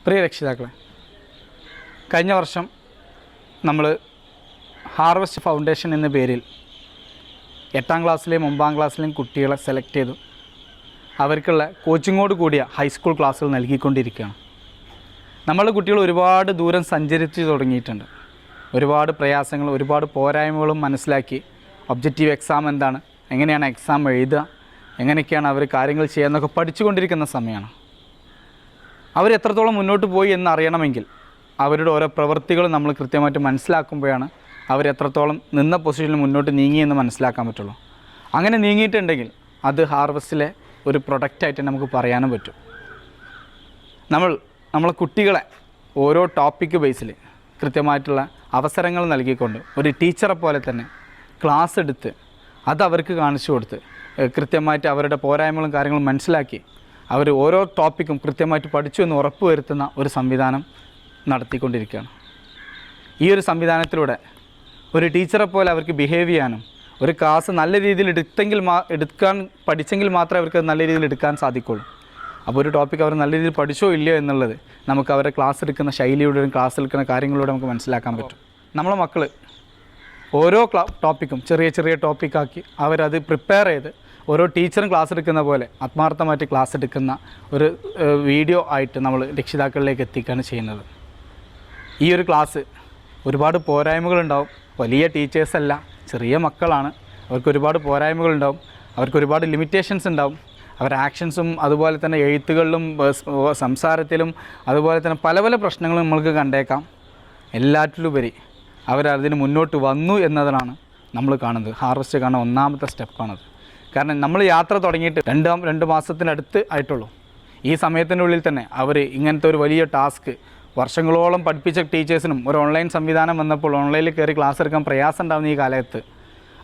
പ്രിയ രക്ഷിതാക്കളെ, കഴിഞ്ഞ വർഷം നമ്മൾ ഹാർവസ്റ്റ് ഫൗണ്ടേഷൻ എന്ന പേരിൽ 8ാം ക്ലാസ്സിലെയും 9ാം ക്ലാസ്സിലെയും കുട്ടികളെ സെലക്ട് ചെയ്തു അവർക്കുള്ള കോച്ചിങ്ങോട് കൂടിയ ഹൈസ്കൂൾ ക്ലാസ്സുകൾ നൽകിക്കൊണ്ടിരിക്കുകയാണ്. നമ്മളുടെ കുട്ടികൾ ഒരുപാട് ദൂരം സഞ്ചരിച്ച് തുടങ്ങിയിട്ടുണ്ട്. ഒരുപാട് പ്രയാസങ്ങളും ഒരുപാട് പോരായ്മകളും മനസ്സിലാക്കി ഒബ്ജക്റ്റീവ് എക്സാം എന്താണ്, എങ്ങനെയാണ് എക്സാം എഴുതുക, എങ്ങനെയൊക്കെയാണ് അവർ കാര്യങ്ങൾ ചെയ്യുക എന്നൊക്കെ പഠിച്ചുകൊണ്ടിരിക്കുന്ന സമയമാണ്. അവരെത്രത്തോളം മുന്നോട്ട് പോയി എന്നറിയണമെങ്കിൽ അവരുടെ ഓരോ പ്രവൃത്തികൾ നമ്മൾ കൃത്യമായിട്ട് മനസ്സിലാക്കുമ്പോഴാണ് അവരെത്രത്തോളം നിന്ന പൊസിഷനിൽ മുന്നോട്ട് നീങ്ങിയെന്ന് മനസ്സിലാക്കാൻ പറ്റുള്ളൂ. അങ്ങനെ നീങ്ങിയിട്ടുണ്ടെങ്കിൽ അത് ഹാർവസ്റ്റിലെ ഒരു പ്രൊഡക്റ്റായിട്ട് നമുക്ക് പറയാനും പറ്റും. നമ്മളെ കുട്ടികളെ ഓരോ ടോപ്പിക്ക് ബേസിൽ കൃത്യമായിട്ടുള്ള അവസരങ്ങൾ നൽകിക്കൊണ്ട് ഒരു ടീച്ചറെ പോലെ തന്നെ ക്ലാസ് എടുത്ത് അത് അവർക്ക് കാണിച്ചു കൊടുത്ത് കൃത്യമായിട്ട് അവരുടെ പോരായ്മകളും കാര്യങ്ങളും മനസ്സിലാക്കി അവർ ഓരോ ടോപ്പിക്കും കൃത്യമായിട്ട് പഠിച്ചു എന്ന് ഉറപ്പ് വരുത്തുന്ന ഒരു സംവിധാനം നടത്തിക്കൊണ്ടിരിക്കുകയാണ്. ഈ ഒരു സംവിധാനത്തിലൂടെ ഒരു ടീച്ചറെ പോലെ അവർക്ക് ബിഹേവ് ചെയ്യാനും ഒരു ക്ലാസ് നല്ല രീതിയിൽ എടുക്കാൻ പഠിച്ചെങ്കിൽ മാത്രമേ അവർക്ക് നല്ല രീതിയിൽ എടുക്കാൻ സാധിക്കുള്ളൂ. അപ്പോൾ ഒരു ടോപ്പിക്ക് അവർ നല്ല രീതിയിൽ പഠിച്ചോ ഇല്ലയോ എന്നുള്ളത് നമുക്ക് അവരുടെ ക്ലാസ് എടുക്കുന്ന ശൈലിയോടും ക്ലാസ് എടുക്കുന്ന കാര്യങ്ങളിലൂടെ നമുക്ക് മനസ്സിലാക്കാൻ പറ്റും. നമ്മളെ മക്കൾ ഓരോ ടോപ്പിക്കും ചെറിയ ചെറിയ ടോപ്പിക്കാക്കി അവരത് പ്രിപ്പയർ ചെയ്ത് ഓരോ ടീച്ചറും ക്ലാസ് എടുക്കുന്ന പോലെ ആത്മാർത്ഥമായിട്ട് ക്ലാസ് എടുക്കുന്ന ഒരു വീഡിയോ ആയിട്ട് നമ്മൾ രക്ഷിതാക്കളിലേക്ക് എത്തിക്കുകയാണ് ചെയ്യുന്നത്. ഈ ഒരു ക്ലാസ് ഒരുപാട് പോരായ്മകളുണ്ടാവും. വലിയ ടീച്ചേഴ്സല്ല, ചെറിയ മക്കളാണ്. അവർക്ക് ഒരുപാട് പോരായ്മകളുണ്ടാവും, അവർക്ക് ഒരുപാട് ലിമിറ്റേഷൻസ് ഉണ്ടാവും. അവരുടെ ആക്ഷൻസും അതുപോലെ തന്നെ എഴുത്തുകളിലും സംസാരത്തിലും അതുപോലെ തന്നെ പല പല പ്രശ്നങ്ങളും നമ്മൾക്ക് കണ്ടേക്കാം. എല്ലാറ്റിലുപരി അവരതിന് മുന്നോട്ട് വന്നു എന്നതാണ് നമ്മൾ കാണുന്നത്. ഹാർവസ്റ്റ് കാണുന്ന ഒന്നാമത്തെ സ്റ്റെപ്പാണത്. കാരണം നമ്മൾ യാത്ര തുടങ്ങിയിട്ട് രണ്ട് മാസത്തിനടുത്ത് ആയിട്ടുള്ളൂ. ഈ സമയത്തിൻ്റെ ഉള്ളിൽ തന്നെ അവർ ഇങ്ങനത്തെ ഒരു വലിയ ടാസ്ക് വർഷങ്ങളോളം പഠിപ്പിച്ച ടീച്ചേഴ്സിനും ഒരു ഓൺലൈൻ സംവിധാനം വന്നപ്പോൾ ഓൺലൈനിൽ കയറി ക്ലാസ് എടുക്കാൻ പ്രയാസം ഉണ്ടാകുന്ന ഈ കാലത്ത്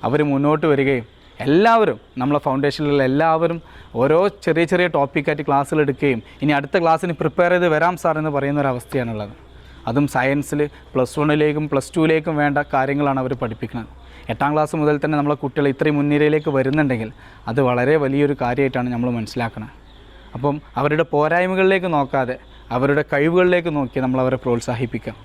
അവർ മുന്നോട്ട് വരികയും എല്ലാവരും നമ്മളെ ഫൗണ്ടേഷനിലുള്ള എല്ലാവരും ഓരോ ചെറിയ ചെറിയ ടോപ്പിക്കായിട്ട് ക്ലാസ്സുകൾ എടുക്കുകയും ഇനി അടുത്ത ക്ലാസ്സിന് പ്രിപ്പയർ ചെയ്ത് വരാം സാർ എന്ന് പറയുന്നൊരവസ്ഥയാണുള്ളത്. അതും സയൻസിൽ +1ലേക്കും +2ലേക്കും വേണ്ട കാര്യങ്ങളാണ് അവർ പഠിപ്പിക്കുന്നത്. 8ാം ക്ലാസ് മുതൽ തന്നെ നമ്മളെ കുട്ടികൾ ഇത്രയും മുൻനിരയിലേക്ക് വരുന്നുണ്ടെങ്കിൽ അത് വളരെ വലിയൊരു കാര്യമായിട്ടാണ് നമ്മൾ മനസ്സിലാക്കുന്നത്. അപ്പം അവരുടെ പോരായ്മകളിലേക്ക് നോക്കാതെ അവരുടെ കഴിവുകളിലേക്ക് നോക്കി നമ്മളവരെ പ്രോത്സാഹിപ്പിക്കാം.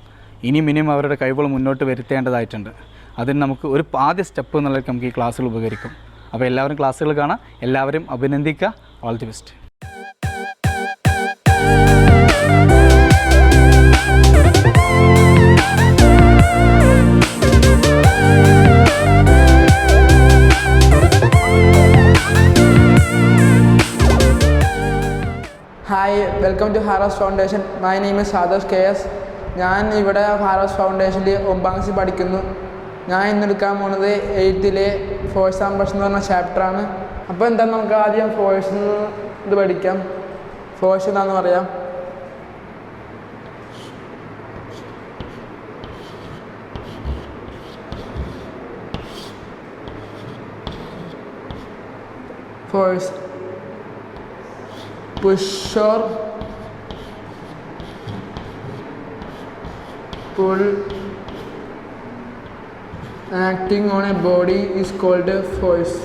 ഇനിയും അവരുടെ കഴിവുകൾ മുന്നോട്ട് വരുത്തേണ്ടതായിട്ടുണ്ട്. അതിന് നമുക്ക് ഒരു ആദ്യ സ്റ്റെപ്പ് എന്നുള്ളത് നമുക്ക് ഈ ക്ലാസ്സുകൾ ഉപകരിക്കും. അപ്പോൾ എല്ലാവരും ക്ലാസ്സുകൾ കാണാം, എല്ലാവരും അഭിനന്ദിക്കുക. All the best. Hi, welcome to harvest foundation. My name is Santhosh KS. ഞാൻ ഇവിടെ ഹാർവസ്റ്റ് ഫൗണ്ടേഷനിൽ 9ാം ക്ലാസ്സിൽ പഠിക്കുന്നു. ഞാൻ ഇന്നെടുക്കാൻ പോകുന്നത് 8th ഫോഴ്സ് ആൻഡ് പ്രഷർ എന്ന് പറഞ്ഞ ചാപ്റ്ററാണ്. അപ്പോൾ എന്താ നമുക്ക് ആദ്യം ഫോഴ്സ് ഇത് പഠിക്കാം. ഫോഴ്സ് എന്താണെന്ന് പറയാം. Force push or pull acting on a body is called a force.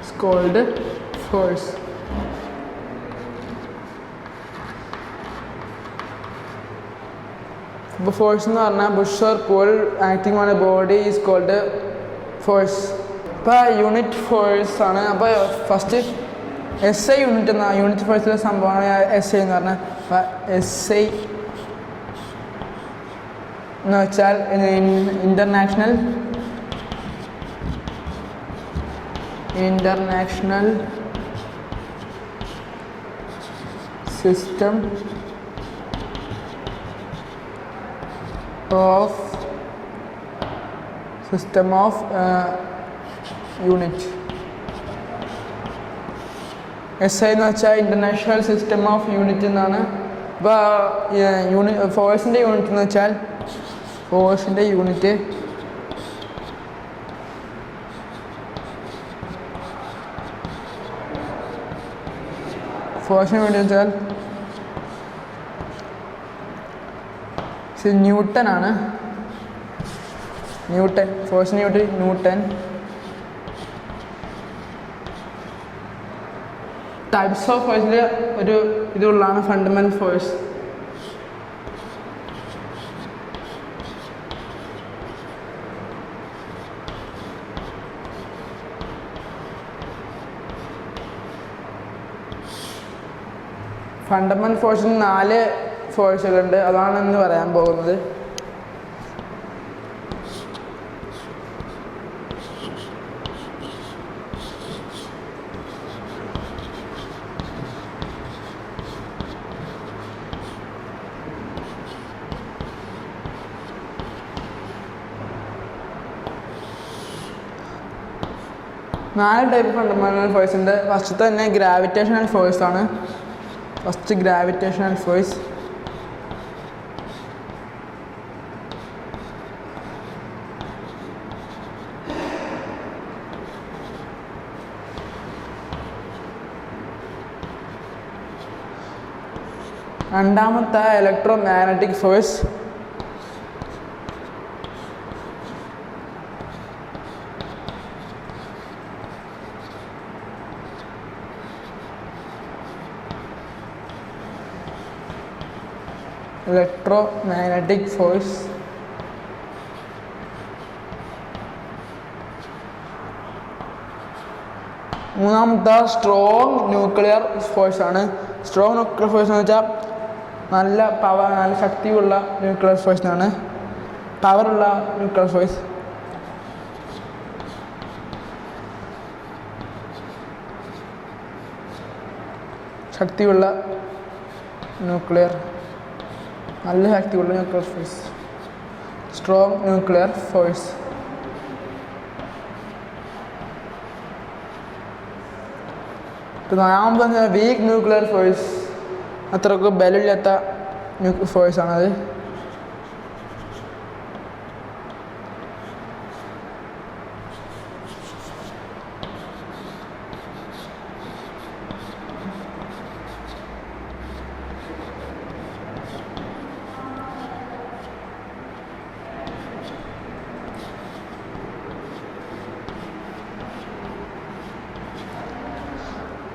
It's called force. ഇപ്പോൾ ഫോഴ്സ് എന്ന് പറഞ്ഞാൽ push or pull acting on a body is called force. ഇപ്പോൾ യൂണിറ്റ് ഫോഴ്സ് ആണ്. അപ്പോൾ ഫസ്റ്റ് SI യൂണിറ്റ് എന്ന unit ഫോഴ്സിലെ സംഭവമാണ് SI എന്ന് പറഞ്ഞാൽ. അപ്പോൾ SI എന്ന് വെച്ചാൽ international system of unit. SI എന്ന് വെച്ചാൽ ഇൻ്റർനാഷണൽ സിസ്റ്റം ഓഫ് യൂണിറ്റ് എന്നാണ്. അപ്പോൾ ഫോഴ്സിൻ്റെ യൂണിറ്റ് എന്ന് വെച്ചാൽ ഫോഴ്സിൻ്റെ യൂണിറ്റ് വെച്ചാൽ ന്യൂട്ടൺ ആണ്. ന്യൂട്ടൺ. ഫോഴ്സിൻ്റെ യൂണിറ്റ് ന്യൂട്ടൺ. ടൈപ്സ് ഓഫ് ഫോഴ്സിൻ്റെ ഒരു ഇതുള്ളതാണ് ഫണ്ടമെൻ്റൽ ഫോഴ്സ്. ഫണ്ടമെൻ്റൽ ഫോഴ്സിന് 4 ഫോഴ്സുകളുണ്ട്, അതാണ് ഇന്ന് പറയാൻ പോകുന്നത്. നാല് ടൈപ്പ് ഫണ്ടമെൻ്റൽ ഫോഴ്സ് ഉണ്ട്. ഫസ്റ്റത്തെ തന്നെ ഗ്രാവിറ്റേഷണൽ ഫോഴ്സ് ആണ്. First gravitational force. രണ്ടാമത്തെ electromagnetic force. Electromagnetic force. മൂന്നാമത്തെ സ്ട്രോങ് ന്യൂക്ലിയർ ഫോഴ്സ് ആണ്. സ്ട്രോങ് ന്യൂക്ലിയർ ഫോഴ്സ് എന്ന് വെച്ചാൽ നല്ല പവർ, നല്ല ശക്തിയുള്ള ന്യൂക്ലിയർ ഫോഴ്സിനാണ്. പവറുള്ള ന്യൂക്ലിയർ ഫോഴ്സ്. ശക്തിയുള്ള ന്യൂക്ലിയർ, നല്ല ശക്തിയുള്ള nuclear force, strong nuclear force. നാലാമത് വീക്ക് ന്യൂക്ലിയർ ഫോഴ്സ്. അത്രക്ക് ബലമില്ലാത്ത ഫോഴ്സാണത്.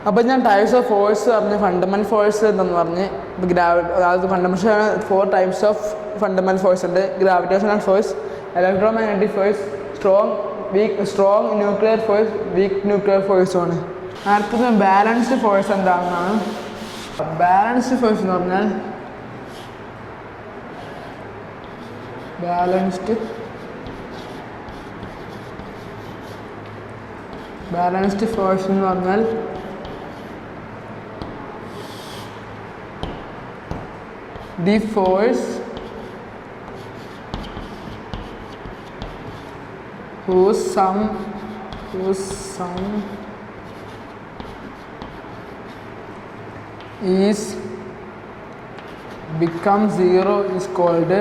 അപ്പോൾ ഞാൻ ടൈപ്സ് ഓഫ് ഫോഴ്സ് പറഞ്ഞ് ഫണ്ടമെൻ്റൽ ഫോഴ്സ് എന്തെന്ന് പറഞ്ഞ് അതായത് fundamental 4 types of fundamental force ഉണ്ട്. Gravitational force, electromagnetic force, strong nuclear force, weak nuclear ഫോഴ്സുമാണ്. അടുത്തത് ബാലൻസ്ഡ് ഫോഴ്സ് എന്താണെന്നാണ്. ബാലൻസ്ഡ് ഫോഴ്സ് എന്ന് പറഞ്ഞാൽ ബാലൻസ്ഡ് ഫോഴ്സ് എന്ന് പറഞ്ഞാൽ the force whose sum is become zero is called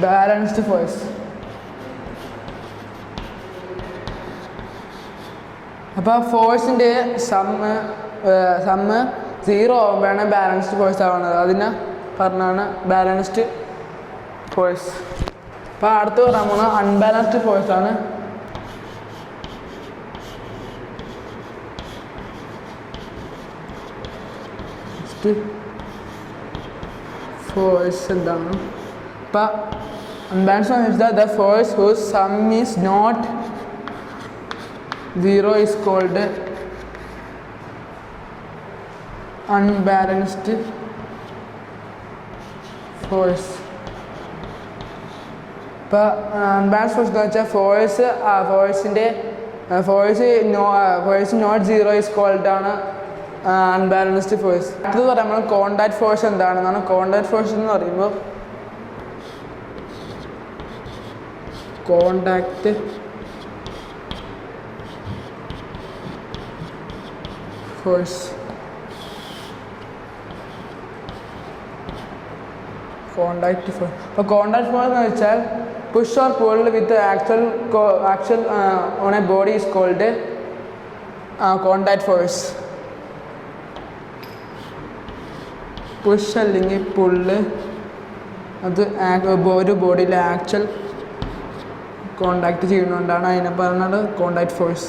balanced force. അപ്പോൾ ഫോഴ്സിൻ്റെ sum 0 ആകുമ്പോഴാണ് ബാലൻസ്ഡ് ഫോഴ്സ് ആവുന്നത്. അതിനെ പറഞ്ഞാണ് ബാലൻസ്ഡ് ഫോഴ്സ്. അപ്പോൾ അടുത്ത് പറയാൻ പോകുന്നത് അൺബാലൻസ്ഡ് ഫോഴ്സ് ആണ്. ഫോഴ്സ് എന്താണ്? അപ്പോൾ unbalanced one is the force whose sum is not 0 is called unbalanced force. ഇപ്പോൾ അൺബാലൻസ്ഡ് ഫോഴ്സ് എന്ന് വെച്ചാൽ ഫോഴ്സ് നോട്ട് 0 is called ആണ് അൺബാലൻസ്ഡ് ഫോഴ്സ്. അടുത്തത് പറയുമ്പോൾ കോണ്ടാക്ട് ഫോഴ്സ് എന്താണെന്നാണ്. കോണ്ടാക്ട് ഫോഴ്സ് എന്ന് പറയുമ്പോൾ കോണ്ടാക്ട് ഫോഴ്സ്. അപ്പോൾ കോണ്ടാക്ട് ഫോഴ്സ് എന്ന് വെച്ചാൽ push or pull with the actual on a body is called contact force. Push അല്ലെങ്കിൽ പുള്ള് അത് ഒരു ബോഡിയിൽ ആക്ച്വൽ കോണ്ടാക്ട് ചെയ്യുന്നതുകൊണ്ടാണ് അതിനെ പറയുന്നത് contact force.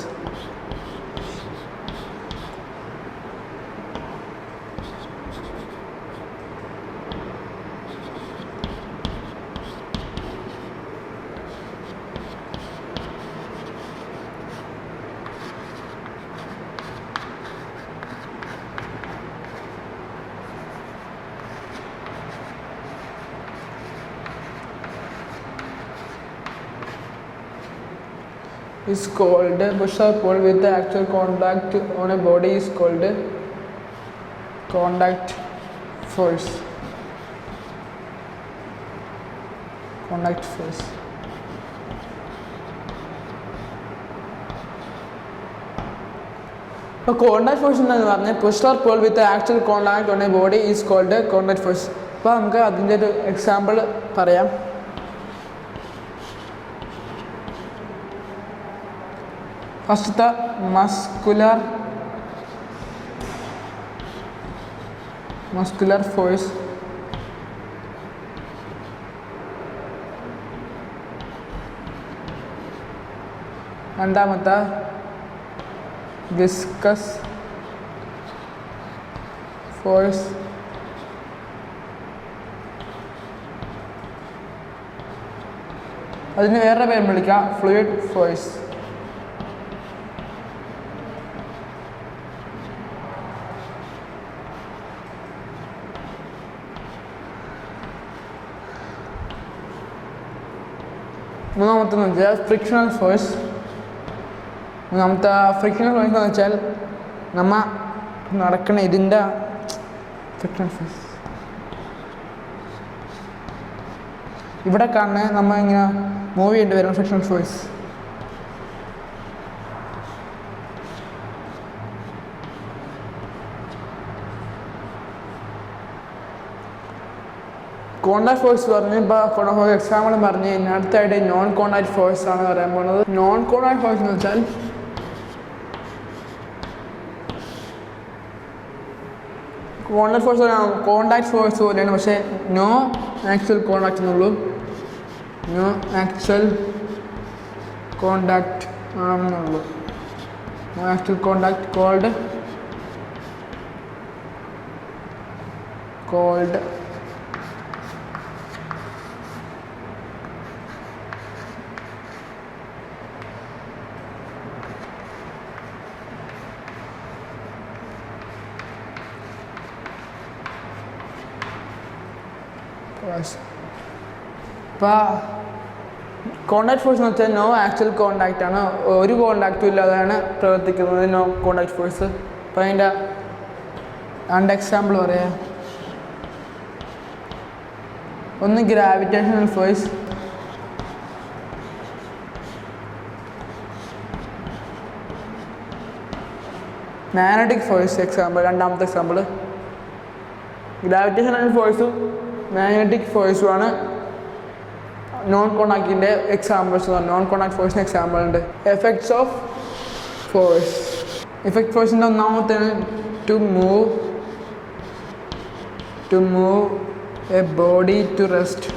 Is called push or pull with the actual contact on a body is called contact force. Contact force. അപ്പോൾ contact force എന്താണെന്ന് പറഞ്ഞാൽ push or pull with actual contact on a body is called contact force. അപ്പോൾ നമുക്ക് അതിൻ്റെ ഒരു example പറയാം. ഫസ്റ്റത്തെ muscular force. രണ്ടാമത്തെ വിസ്കസ് ഫോഴ്സ്. അതിന് വേറെ പേര് വിളിക്കാം ഫ്ലൂയിഡ് ഫോഴ്സ്. മൂന്നാമത്തെന്ന് വെച്ചാൽ ഫ്രിക്ഷണൽ ഫോഴ്സ്. മൂന്നാമത്തെ ഫ്രിക്ഷണൽ ഫോഴ്സ് എന്ന് വെച്ചാൽ നമ്മൾ നടക്കണ ഇതിൻ്റെ ഫ്രിക്ഷണൽ ഫോഴ്സ് ഇവിടെ കാണുന്ന നമ്മൾ ഇങ്ങനെ മൂവ് ചെയ്യേണ്ടി വരും ഫ്രിക്ഷണൽ ഫോഴ്സ്. കോണ്ടാക്ട് ഫോഴ്സ് പറഞ്ഞ് ഇപ്പോൾ എക്സാമ്പിൾ പറഞ്ഞ് കഴിഞ്ഞാൽ അടുത്തായിട്ട് നോൺ കോണ്ടാക്ട് ഫോഴ്സ് ആണ് പറയാൻ പോകുന്നത്. നോൺ കോണ്ടാക്ട് ഫോഴ്സ് എന്ന് വെച്ചാൽ കോണ്ടാക്ട് ഫോഴ്സ് കോണ്ടാക്ട് ഫോഴ്സ് പോലെയാണ്, പക്ഷേ നോ ആക്ച്വൽ കോണ്ടാക്ട് എന്നുള്ളൂ. നോ ആക്ച്വൽ കോണ്ടാക്ട് ആണെന്നുള്ളൂ. നോ ആക്ച്വൽ കോണ്ടാക്ട് കോൾഡ് ഇപ്പോൾ കോണ്ടാക്ട് ഫോഴ്സ് എന്ന് വെച്ചാൽ നോ ആക്ച്വൽ കോണ്ടാക്റ്റ് ആണ്. ഒരു കോണ്ടാക്റ്റും ഇല്ലാതെയാണ് പ്രവർത്തിക്കുന്നത് നോ കോണ്ടാക്ട് ഫോഴ്സ്. അപ്പോൾ അതിൻ്റെ രണ്ട് എക്സാമ്പിൾ പറയാം. ഒന്ന് gravitational force. Magnetic force example. രണ്ടാമത്തെ എക്സാമ്പിൾ ഗ്രാവിറ്റേഷണൽ ഫോഴ്സും മാഗ്നറ്റിക് ഫോഴ്സുമാണ് നോൺ കോണ്ടാക്റ്റിൻ്റെ എക്സാമ്പിൾസ്. നോൺ കോണ്ടാക്ട് ഫോഴ്സിന് എക്സാമ്പിൾ ഉണ്ട്. Effects of force. ഇഫക്റ്റ് ഫോഴ്സിൻ്റെ ഒന്നാമത്തേണ് to move a body to rest.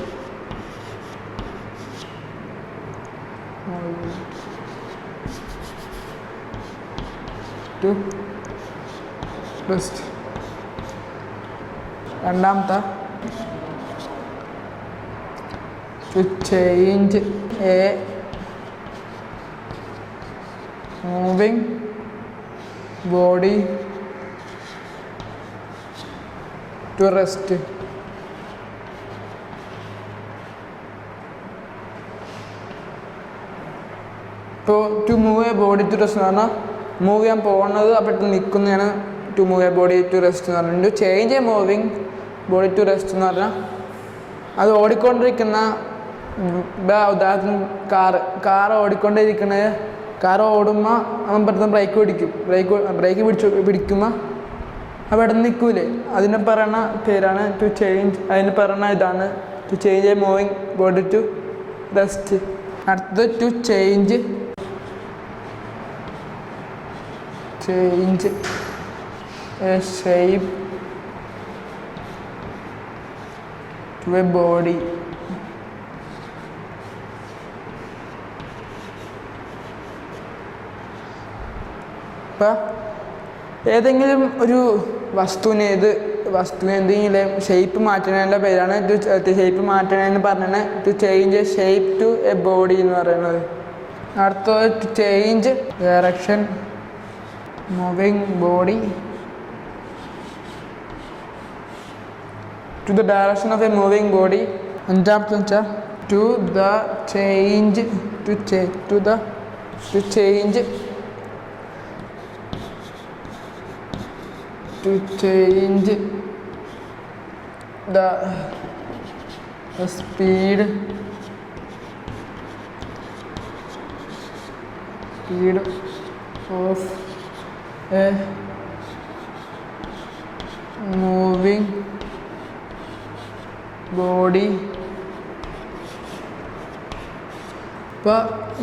രണ്ടാമത്തെ to change a moving body to rest. ഇപ്പോൾ to move a body to rest എന്ന് പറഞ്ഞാൽ മൂവ് ചെയ്യാൻ പോകുന്നത് പെട്ടെന്ന് നിൽക്കുന്നതാണ് to move a body to rest എന്ന് പറഞ്ഞിട്ട്. Change a moving body to rest എന്ന് പറഞ്ഞാൽ അത് ഓടിക്കൊണ്ടിരിക്കുന്ന ഉദാഹരണത്തിന് കാറ് ഓടിക്കൊണ്ടിരിക്കുന്നത് കാർ ഓടുമ്പോൾ അവൻ പെട്ടെന്ന് ബ്രേക്ക് പിടിക്കുമ്പോൾ അത് പെട്ടെന്ന് നിൽക്കൂലേ, അതിനെ പറയുന്ന പേരാണ് ടു ചേഞ്ച്. അതിന് പറയുന്ന ഇതാണ് to change a moving body to rest. അടുത്തത് to change a shape to a body. ഇപ്പം ഏതെങ്കിലും ഒരു വസ്തുവിന് എന്തെങ്കിലും ഷേപ്പ് മാറ്റുന്നതിൻ്റെ പേരാണ് ഷേപ്പ് മാറ്റണമെന്ന് പറഞ്ഞാണ് to change a shape to a body എന്ന് പറയുന്നത്. അടുത്തത് to change direction moving body to the direction of a moving body. അഞ്ചാമത്തെ വെച്ചാൽ to change the speed of a moving body. ഇപ്പോൾ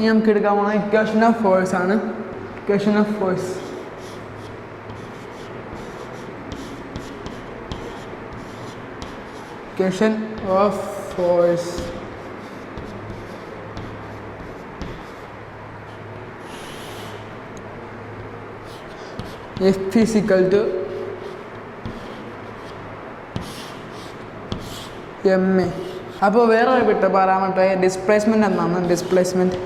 നമുക്ക് എടുക്കാൻ പോകുന്ന ഇക്വേഷൻ ഓഫ് ഫോഴ്സ് ആണ്. Equation of force equation of force. F is equal to ma. അപ്പോൾ വേറെ വിട്ട പാരാമീറ്റർ ഡിസ്പ്ലേസ്മെന്റ് എന്നാണ്. ഡിസ്പ്ലേസ്മെന്റ്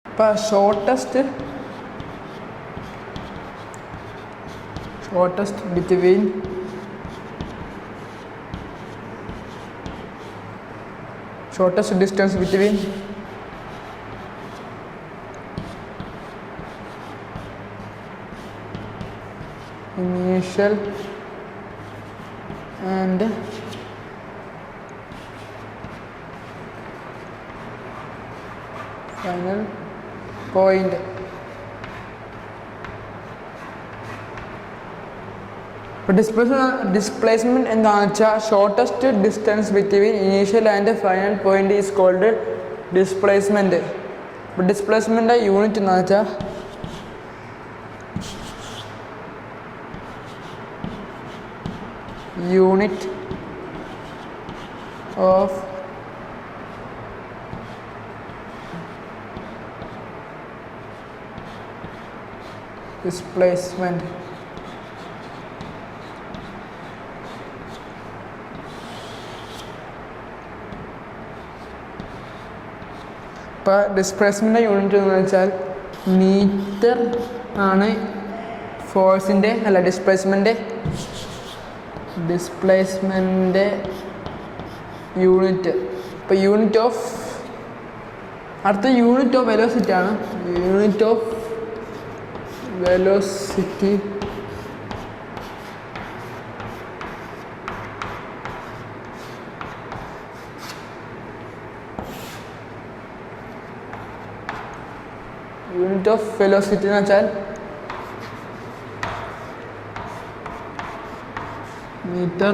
ഇപ്പോൾ shortest between shortest distance between initial and final point. ഇപ്പോൾ ഡിസ്പ്ലേസ്മെൻറ്റ് എന്താണെന്ന് വെച്ചാൽ shortest distance between initial and final point is called displacement. ഇപ്പോൾ ഡിസ്പ്ലേസ്മെൻറ്റിൻ്റെ യൂണിറ്റ് എന്താണെന്ന് വെച്ചാൽ യൂണിറ്റ് ഓഫ് ഡിസ്പ്ലേസ്മെൻറ്റ്. ഇപ്പോൾ ഡിസ്പ്ലേസ്മെൻ്റ് യൂണിറ്റ് എന്ന് വെച്ചാൽ മീറ്റർ ആണ് ഫോഴ്സിൻ്റെ ഡിസ്പ്ലേസ്മെൻ്റ് യൂണിറ്റ്. ഇപ്പോൾ യൂണിറ്റ് ഓഫ് വെലോസിറ്റി ആണ്. യൂണിറ്റ് ഓഫ് വെലോസിറ്റി എന്ന് വെച്ചാൽ മീറ്റർ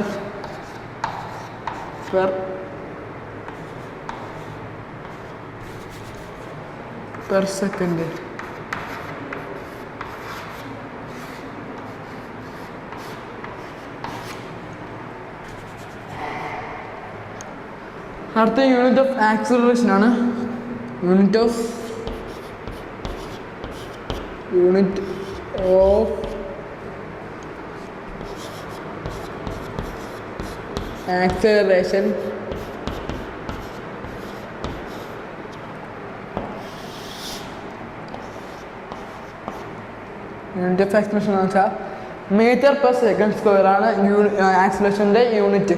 പെർ സെക്കൻഡ്. അടുത്ത യൂണിറ്റ് ഓഫ് ആക്സിലറേഷൻ ആണ്. യൂണിറ്റ് ഓഫ് ആക്സിലറേഷൻ എന്ന് വെച്ചാൽ മീറ്റർ പെർ സെക്കൻഡ് സ്ക്വയർ ആണ് ആക്സിലറേഷൻ്റെ യൂണിറ്റ്.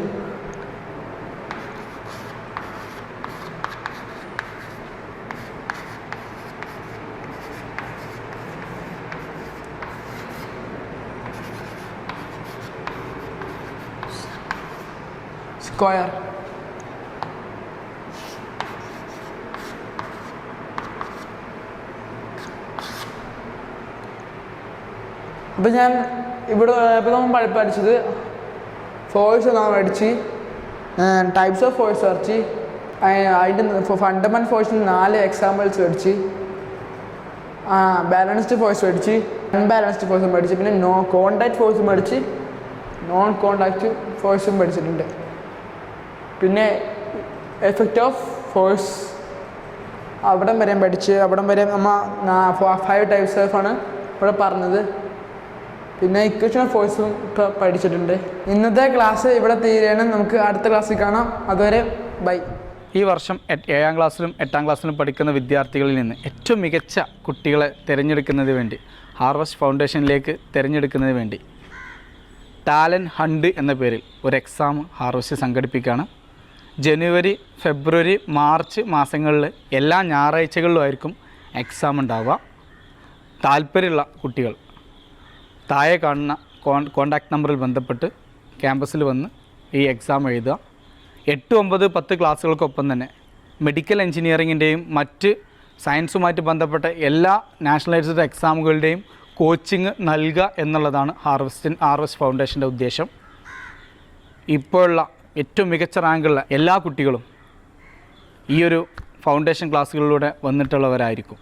സ്ക്വയർ. അപ്പോൾ ഞാൻ ഇവിടെ ഇപ്പോൾ നമ്മൾ പഠിച്ചത് ഫോഴ്സ് നമ്മൾ പഠിച്ച് ടൈപ്സ് ഓഫ് ഫോഴ്സ് പഠിച്ച് അതിൻ്റെ ഫണ്ടമെൻ്റൽ ഫോഴ്സിന് 4 എക്സാമ്പിൾസ് പഠിച്ച് ബാലൻസ്ഡ് ഫോഴ്സ് പഠിച്ച് അൺബാലൻസ്ഡ് ഫോഴ്സും പഠിച്ച് പിന്നെ കോണ്ടാക്ട് ഫോഴ്സും പഠിച്ച് നോൺ കോണ്ടാക്ട് ഫോഴ്സും പഠിച്ചിട്ടുണ്ട്. പിന്നെ എഫക്റ്റ് ഓഫ് ഫോഴ്സ് അവിടം വരെ പഠിച്ച് അവിടം വരെ നമ്മൾ 5 ടൈപ്സ് ഓഫ് ആണ് ഇവിടെ പറഞ്ഞത്. പിന്നെ ഇക്വേഷൻ ഓഫ് ഫോഴ്സും ഇപ്പോൾ പഠിച്ചിട്ടുണ്ട്. ഇന്നത്തെ ക്ലാസ് ഇവിടെ തീരുകയാണ്. നമുക്ക് അടുത്ത ക്ലാസ്സിൽ കാണാം. അതുവരെ ബൈ. ഈ വർഷം 7ാം ക്ലാസ്സിലും 8ാം ക്ലാസ്സിലും പഠിക്കുന്ന വിദ്യാർത്ഥികളിൽ നിന്ന് ഏറ്റവും മികച്ച കുട്ടികളെ തിരഞ്ഞെടുക്കുന്നതിന് വേണ്ടി ഹാർവസ്റ്റ് ഫൗണ്ടേഷനിലേക്ക് തിരഞ്ഞെടുക്കുന്നതിന് വേണ്ടി ടാലൻറ്റ് ഹണ്ട് എന്ന പേരിൽ ഒരു എക്സാം ഹാർവസ്റ്റ് സംഘടിപ്പിക്കുകയാണ്. ജനുവരി, ഫെബ്രുവരി, മാർച്ച് മാസങ്ങളിൽ എല്ലാ ഞായറാഴ്ചകളിലുമായിരിക്കും എക്സാം ഉണ്ടാവുക. താല്പര്യമുള്ള കുട്ടികൾ താഴെ കാണുന്ന കോൺടാക്റ്റ് നമ്പറിൽ ബന്ധപ്പെട്ട് ക്യാമ്പസിൽ വന്ന് ഈ എക്സാം എഴുതുക. 8, 9, 10 ക്ലാസ്സുകൾക്കൊപ്പം തന്നെ മെഡിക്കൽ എഞ്ചിനീയറിങ്ങിൻ്റെയും മറ്റ് സയൻസുമായിട്ട് ബന്ധപ്പെട്ട എല്ലാ നാഷണലൈസ്ഡ് എക്സാമുകളുടെയും കോച്ചിങ് നൽകുക എന്നുള്ളതാണ് ഹാർവസ്റ്റ് ഫൗണ്ടേഷൻ്റെ ഉദ്ദേശം. ഇപ്പോഴുള്ള ഏറ്റവും മികച്ച റാങ്കുള്ള എല്ലാ കുട്ടികളും ഈ ഒരു ഫൗണ്ടേഷൻ ക്ലാസ്സുകളിലൂടെ വന്നിട്ടുള്ളവരായിരിക്കും.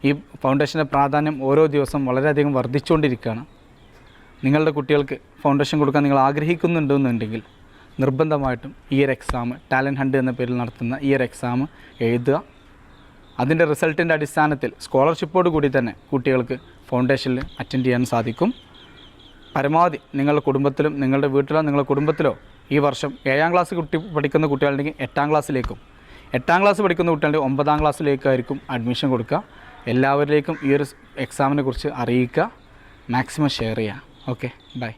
ഈ ഫൗണ്ടേഷൻ്റെ പ്രാധാന്യം ഓരോ ദിവസം വളരെയധികം വർദ്ധിച്ചുകൊണ്ടിരിക്കുകയാണ്. നിങ്ങളുടെ കുട്ടികൾക്ക് ഫൗണ്ടേഷൻ കൊടുക്കാൻ നിങ്ങൾ ആഗ്രഹിക്കുന്നുണ്ടെന്നുണ്ടെങ്കിൽ നിർബന്ധമായിട്ടും ഈ ഒരു എക്സാം ടാലൻറ്റ് ഹണ്ട് എന്ന പേരിൽ നടത്തുന്ന ഈ ഒരു എക്സാം എഴുതുക. അതിൻ്റെ റിസൾട്ടിൻ്റെ അടിസ്ഥാനത്തിൽ സ്കോളർഷിപ്പോട് കൂടി തന്നെ കുട്ടികൾക്ക് ഫൗണ്ടേഷനിൽ അറ്റൻഡ് ചെയ്യാൻ സാധിക്കും. പരമാവധി നിങ്ങളുടെ കുടുംബത്തിലും നിങ്ങളുടെ വീട്ടിലോ നിങ്ങളുടെ കുടുംബത്തിലോ ഈ വർഷം 7ാം ക്ലാസ് പഠിക്കുന്ന കുട്ടികളുണ്ടെങ്കിൽ 8ാം ക്ലാസ്സിലേക്കും 8ാം ക്ലാസ് പഠിക്കുന്ന കുട്ടികളുടെ 9ാം ക്ലാസ്സിലേക്കായിരിക്കും അഡ്മിഷൻ കൊടുക്കുക. എല്ലാവരിലേക്കും ഈ ഒരു എക്സാമിനെ കുറിച്ച് അറിയിക്കുക. മാക്സിമം ഷെയർ ചെയ്യുക. Okay, by.